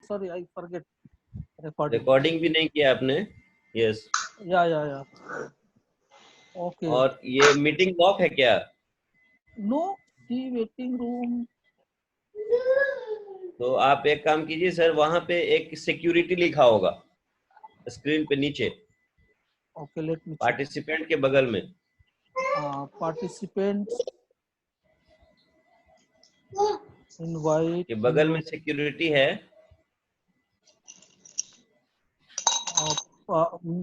sorry, I forget recording. Recording भी नहीं किया आपने? यस। Yeah. Okay. और ये मीटिंग लॉक है क्या? No, the waiting room. तो आप एक काम कीजिए सर, वहां पे एक सिक्योरिटी लिखा होगा स्क्रीन पे नीचे, Okay, let me check. Participant के बगल में। Participants invite. के बगल में सिक्योरिटी है।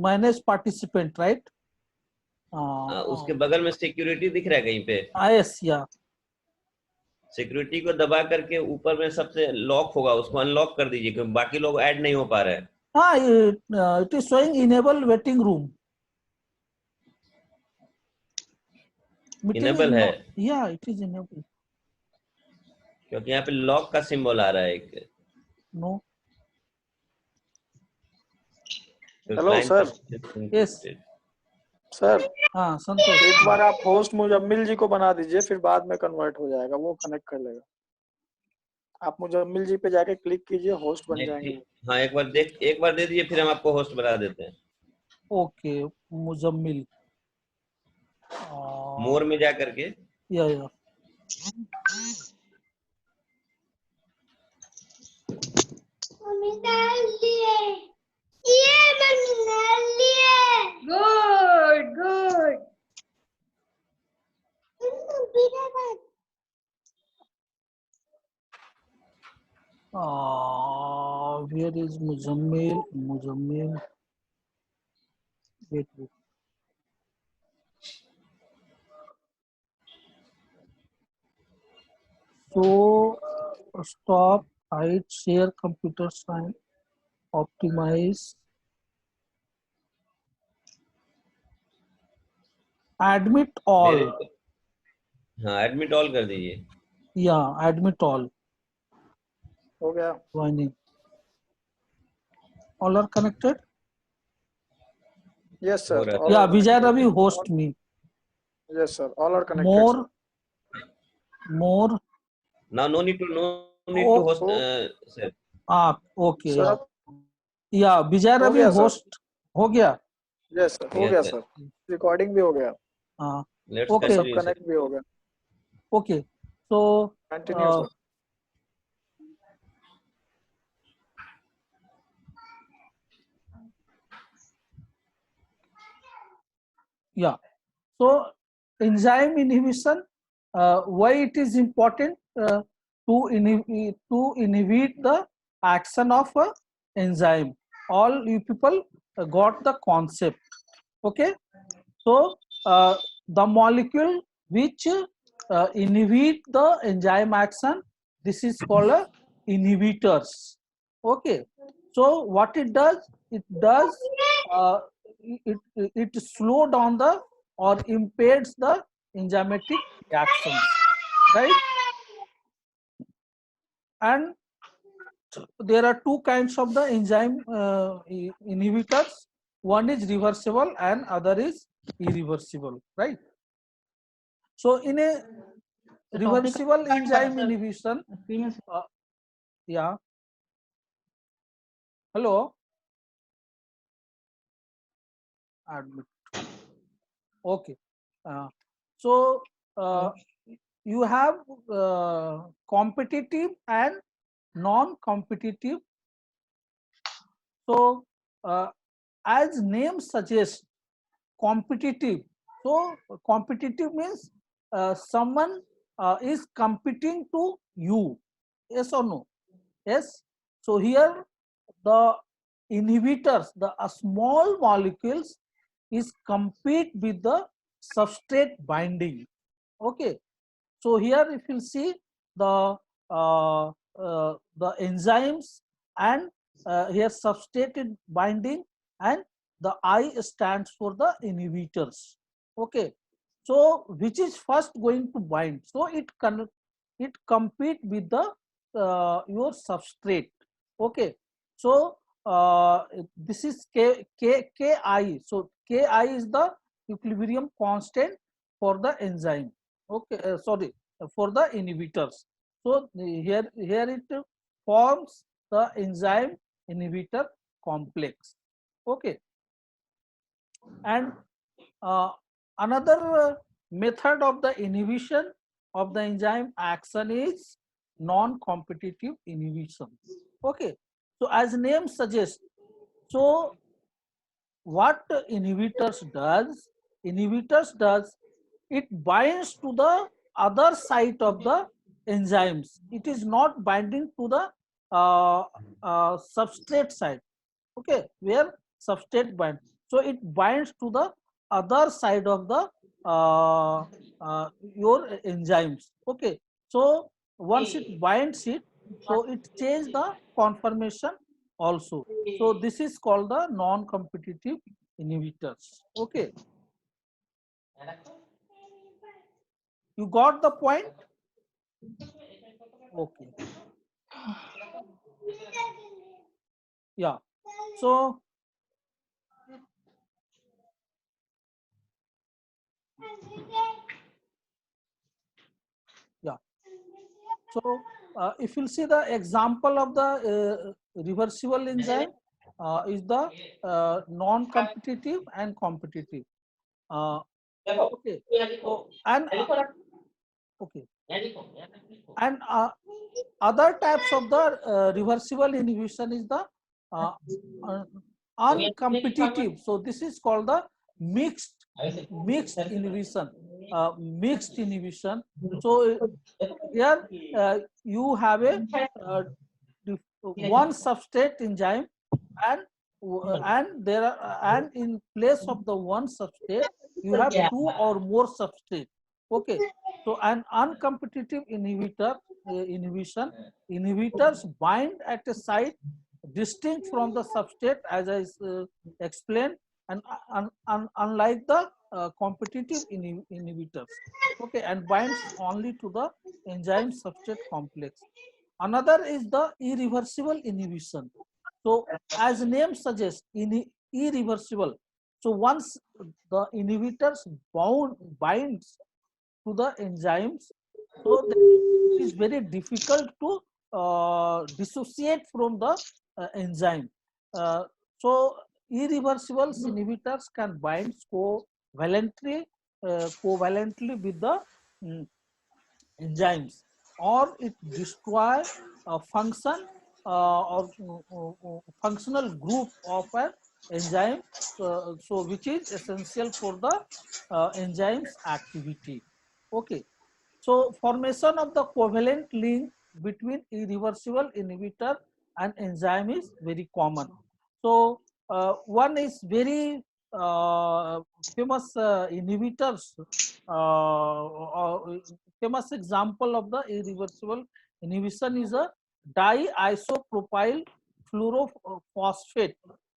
Manage participant, right? उसके बगल में सिक्योरिटी दिख रहा है कहीं पे? Yes, yeah. सिक्योरिटी को दबा करके ऊपर में सबसे लॉक होगा, उसको अनलॉक कर दीजिए क्योंकि बाकी लोग ऐड नहीं हो पा रहे हैं। It is showing enable waiting room. Enable है? Yeah, it is enabled. क्योंकि यहाँ पे लॉक का सिंबल आ रहा है एक। No. Hello sir. Yes. Sir हाँ संतोष, एक बार आप होस्ट मुजम्मिल जी को बना दीजिए, फिर बाद में कन्वर्ट हो जाएगा, वो कनेक्ट कर लेगा। आप मुजम्मिल जी पे जाके क्लिक कीजिए, होस्ट बन जाएंगे। हाँ एक बार दे दीजिए, फिर हम आपको होस्ट बना देते हैं। ओके मुजम्मिल, मोर में जा करके या Good. where is Muzammil, wait. So stop, hide, share, computer science, optimize, admit all. हाँ एडमिट ऑल कर दीजिए। Yeah, admit all. हो गया? Joining. All are connected? Yes sir. Yeah, Vijay Ravi host me. Yes sir, all are connected. More. Now no need to host sir. Okay. Sir Yeah, Vijay Ravi host हो गया। Yes sir, हो गया sir, recording भी हो गया। Let's Okay. सब continue, connect भी हो गया। Okay, so continue sir. yeah, so enzyme inhibition, why it is important to inhibit the action of a enzyme. All you people got the concept. Okay, so the molecule which inhibit the enzyme action, this is called a inhibitors. Okay, so what it does, uh, it slow down the or impedes the enzymatic reactions, right? And there are two kinds of the enzyme inhibitors. One is reversible and other is irreversible, right? So in a reversible enzyme inhibition, yeah. Hello. Admit. Okay. So you have competitive and non-competitive. So as name suggests, competitive. So competitive means someone is competing to you. Yes or no? Yes. So here the inhibitors, the small molecules is compete with the substrate binding. Okay. So here if you see the enzymes and here substrate binding, and the I stands for the inhibitors. Okay. So which is first going to bind? So it compete with the your substrate. Okay. So this is Ki. So Ki is the equilibrium constant for the enzyme. Okay, sorry, for the inhibitors. So here it forms the enzyme inhibitor complex. Okay. And another method of the inhibition of the enzyme action is non-competitive inhibition. Okay. So as name suggests, so what inhibitors does, it binds to the other site of the enzymes. It is not binding to the substrate side. Okay, where substrate binds. So it binds to the other side of the your enzymes. Okay, so once it binds it, so it changes the conformation also. So this is called the non-competitive inhibitors. Okay, you got the point? Okay, yeah. So yeah. So if you see the example of the reversible enzyme is the non-competitive and competitive. Okay. So, and okay. And other types of the reversible inhibition is the uh, uncompetitive. So this is called the mixed inhibition. Mixed inhibition. So here you have a one substrate enzyme, and there are and in place of the one substrate you have two or more substrate. Okay, so an uncompetitive inhibitors bind at a site distinct from the substrate, as I explained, and unlike the competitive inhibitors. Okay, and binds only to the enzyme substrate complex. Another is the irreversible inhibition. So as name suggests, irreversible. So once the inhibitors binds to the enzymes, so it is very difficult to dissociate from the enzyme. So irreversible inhibitors can bind covalently with the enzymes, or it destroy a function or functional group of an enzyme, so which is essential for the enzyme's activity. Okay, so formation of the covalent link between irreversible inhibitor and enzyme is very common. So one is very famous inhibitors, famous example of the irreversible inhibition is a diisopropyl fluorophosphate.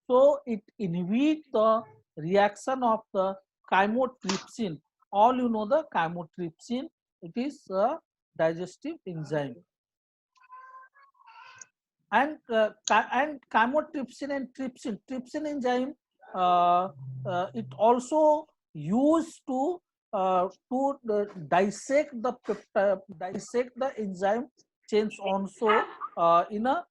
So it inhibits the reaction of the chymotrypsin. All you know the chymotrypsin, it is a digestive enzyme. And chymotrypsin and trypsin enzyme, it also used to dissect the enzyme chains also in a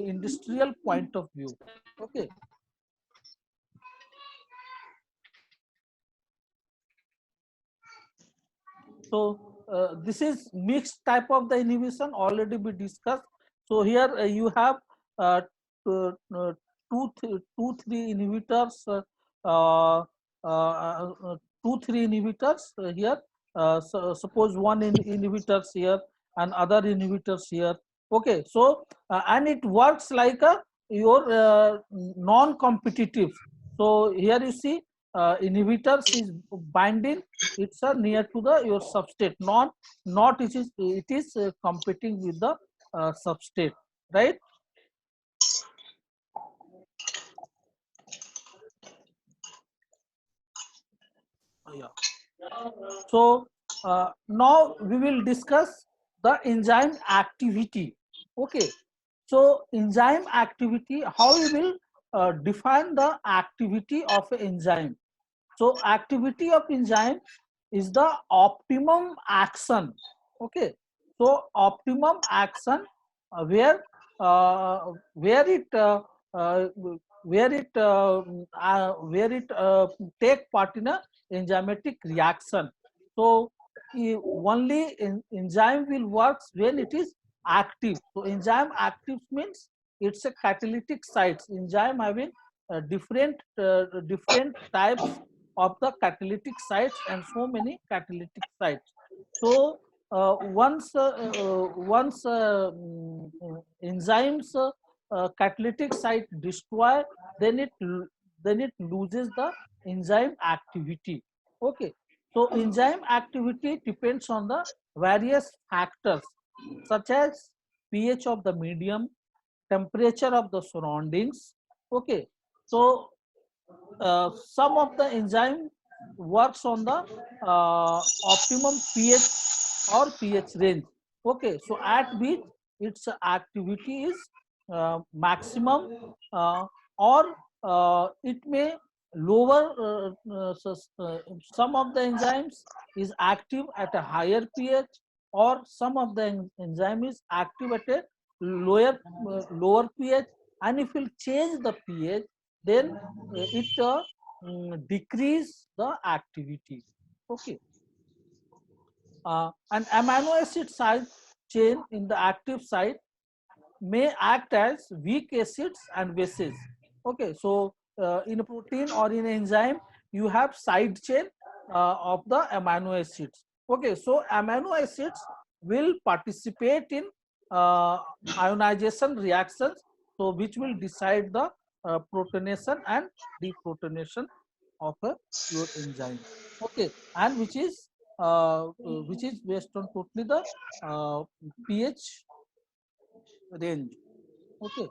industrial point of view. Okay. So this is mixed type of the inhibition, already we discussed. So here you have two, three inhibitors, two, three inhibitors here. So suppose one inhibitors here and other inhibitors here. Okay, so and it works like your non-competitive. So here you see inhibitors is binding, it's near to the your substrate, not it is competing with the substrate, right? Yeah. So now we will discuss the enzyme activity. Okay, so enzyme activity, how we will define the activity of an enzyme. So activity of enzyme is the optimum action. Okay, so optimum action where it take part in a enzymatic reaction. So only enzyme will works when it is active. So enzyme active means it's a catalytic sites. Enzyme having different types of the catalytic sites and so many catalytic sites. So once enzymes catalytic site destroy, then it loses the enzyme activity. Okay, so enzyme activity depends on the various factors such as pH of the medium, temperature of the surroundings. Okay, so some of the enzyme works on the optimum pH or pH range. Okay, so at which its activity is maximum, or it may lower. Some of the enzymes is active at a higher pH, or some of the enzyme is active at a lower pH, and if you change the pH, then it decrease the activity. Okay. An amino acid side chain in the active site may act as weak acids and bases. Okay, so in a protein or in an enzyme, you have side chain of the amino acids. Okay, so amino acids will participate in ionization reactions, so which will decide the protonation and deprotonation of your enzyme. Okay, and which is based on totally the pH range. Okay.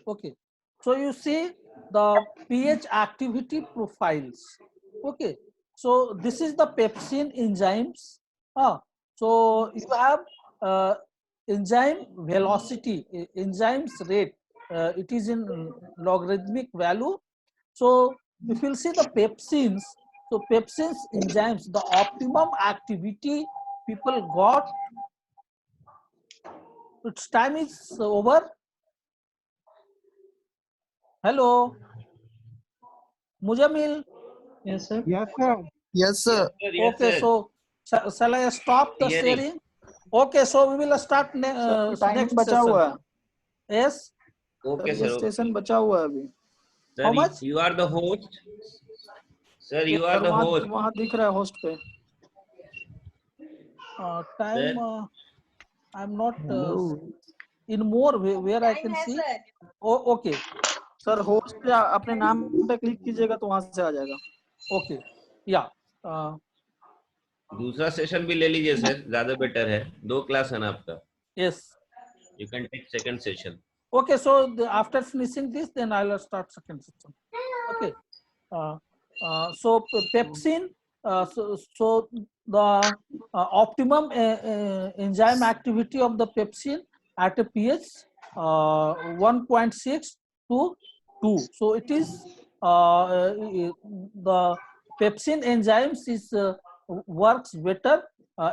Okay. So you see the pH activity profiles. Okay. So this is the pepsin enzymes. So you have enzyme velocity, enzymes rate. It is in logarithmic value. So if you see the pepsins, so pepsins enzymes, the optimum activity people got. Its time is over. Hello, Mujamil. Yes, sir. Yes, sir. Yes, sir. Yes, Okay, sir. so shall I stop the Hearing. sharing? Okay, so we will start time next बचा session. हुआ है Yes. Okay, ये sir. Okay. Station बचा हुआ है अभी Sir, How much? you are the host. Sir, you are sir the वहाँ host. वहाँ दिख रहा है होस्ट पे Time. Sir. I'm not Hello. in more where I can see. Oh, okay. Sir host पे अपने नाम पे क्लिक कीजिएगा तो वहाँ से आ जाएगा Okay. Yeah. दूसरा सेशन भी ले लीजिए सर, ज्यादा बेटर है. 2 क्लास है ना आपका. Yes. You can take second session. Okay, so after finishing this, then I'll start second session. Okay. So pepsin. So the optimum enzyme activity of the pepsin at a pH 1.6 to 2. So it is the pepsin enzymes is works better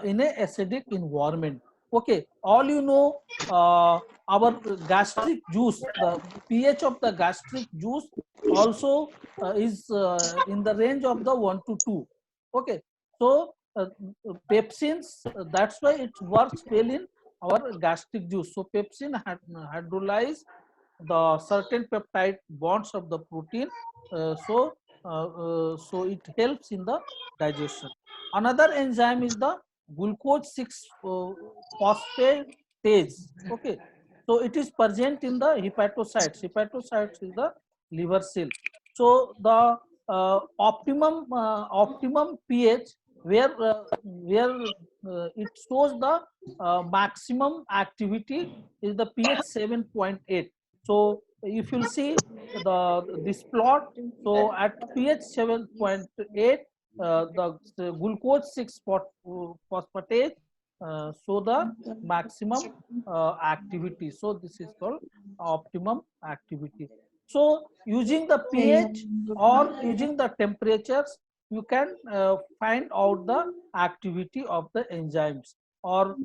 in a acidic environment. Okay, all you know, our gastric juice, the pH of the gastric juice also is in the range of the 1 to 2. Okay, so pepsins, that's why it works well in our gastric juice. So pepsin hydrolyze the certain peptide bonds of the protein, so it helps in the digestion. Another enzyme is the glucose 6 phosphatase. Okay, so it is present in the hepatocytes. Hepatocytes is the liver cell. So the optimum pH where it shows the maximum activity is the pH 7.8. So if you see this plot, so at pH 7.8, the glucose 6 phosphatase show the maximum activity. So this is called optimum activity. So using the pH or using the temperatures, you can find out the activity of the enzymes, or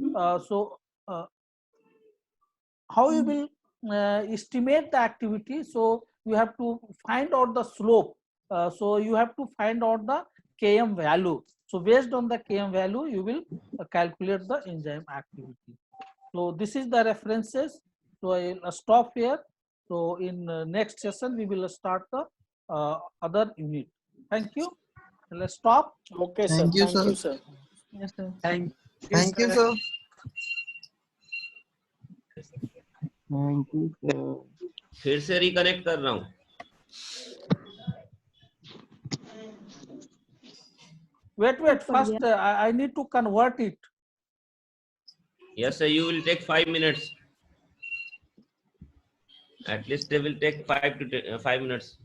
how you will estimate the activity. So you have to find out the slope. So you have to find out the Km value. So based on the Km value, you will calculate the enzyme activity. So this is the references. So I'll stop here. So in next session, we will start the other unit. Thank you. Let's stop. Okay, sir. Thank you, Thank sir. you, sir. Yes, sir. Thank you, sir. Thank you, sir. फिर से reconnect कर रहा हूँ. Wait. First, I need to convert it. Yes, sir. You will take 5 minutes. At least they will take 5 minutes.